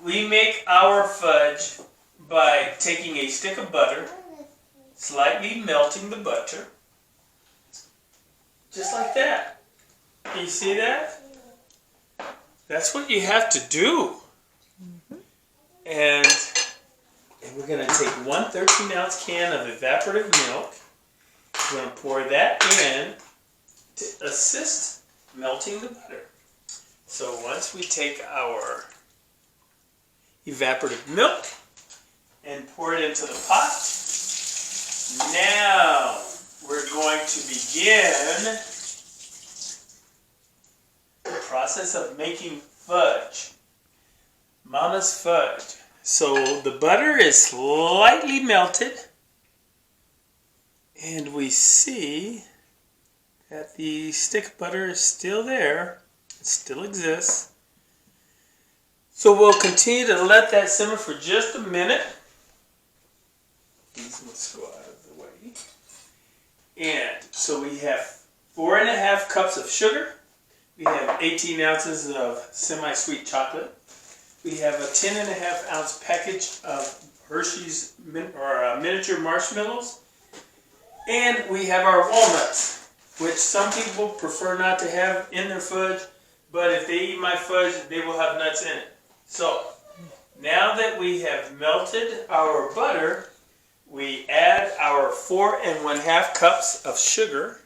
we make our fudge by taking a stick of butter, slightly melting the butter, just like that. Can you see that? That's what you have to do. And we're going to take one 13-ounce can of evaporated milk. We're going to pour that in to assist melting the butter. So once we take our evaporated milk and pour it into the pot, now we're going to begin the process of making fudge. Mama's fudge. So the butter is slightly melted, and we see that the stick of butter is still there. It still exists. So we'll continue to let that simmer for just a minute. These must go out of the way. And so we have 4.5 cups of sugar. We have 18 ounces of semi-sweet chocolate. We have a 10.5 ounce package of Hershey's miniature marshmallows. And we have our walnuts, which some people prefer not to have in their fudge, but if they eat my fudge, they will have nuts in it. So, now that we have melted our butter, we add our 4.5 cups of sugar,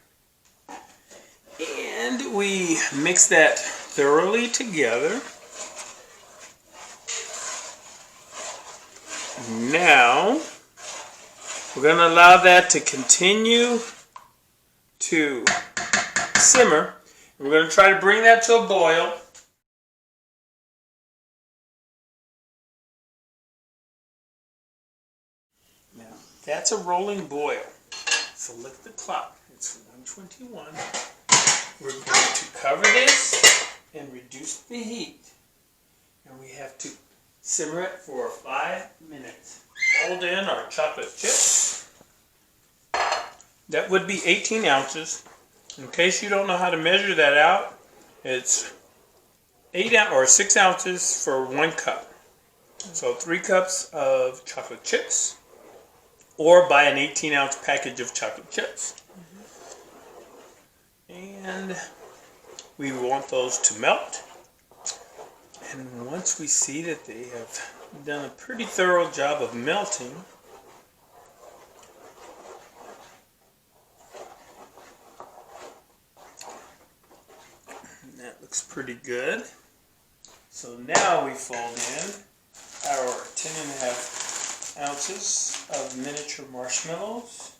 and we mix that thoroughly together. Now, we're going to allow that to continue to simmer. We're going to try to bring that to a boil. Now, that's a rolling boil. So look at the clock. It's 1:21. We're going to cover this and reduce the heat. And we have to simmer it for 5 minutes. Fold in our chocolate chips. That would be 18 ounces. In case you don't know how to measure that out, it's 6 ounces for 1 cup. So 3 cups of chocolate chips, or buy an 18-ounce package of chocolate chips. And we want those to melt. And once we see that they have done a pretty thorough job of melting, that looks pretty good. So now we fold in our 10.5 ounces of miniature marshmallows.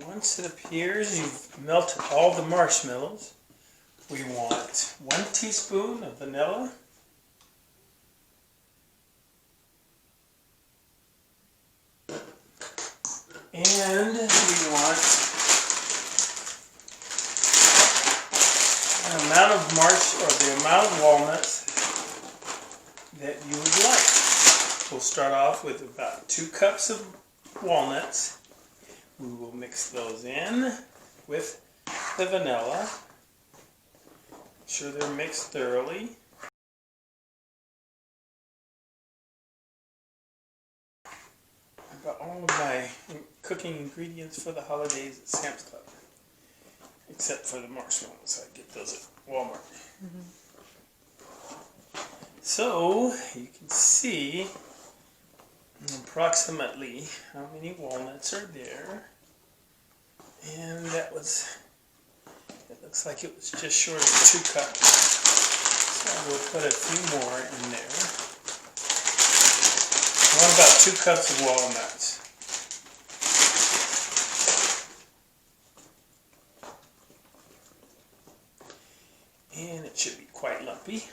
Once it appears you've melted all the marshmallows, we want 1 teaspoon of vanilla, and we want an amount of the amount of walnuts that you would like. We'll start off with about 2 cups of walnuts. We will mix those in with the vanilla. Make sure they're mixed thoroughly. I've got all of my cooking ingredients for the holidays at Sam's Club, except for the marshmallows. I get those at Walmart. So you can see approximately how many walnuts are there, and it looks like it was just short of 2 cups, so we'll put a few more in there. I want about 2 cups of walnuts. That should be quite lumpy.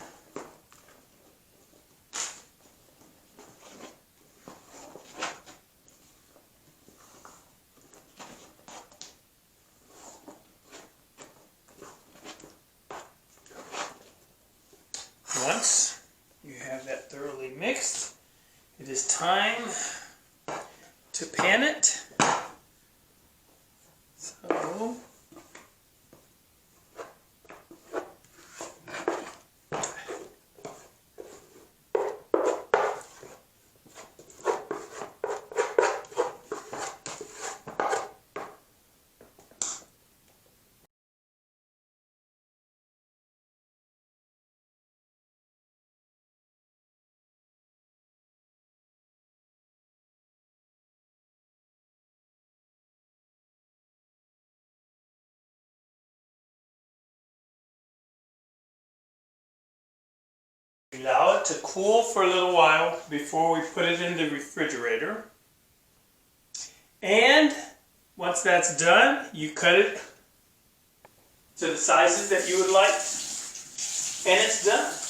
Once you have that thoroughly mixed, it is time to pan it. So allow it to cool for a little while before we put it in the refrigerator. And once that's done, you cut it to the sizes that you would like, and it's done.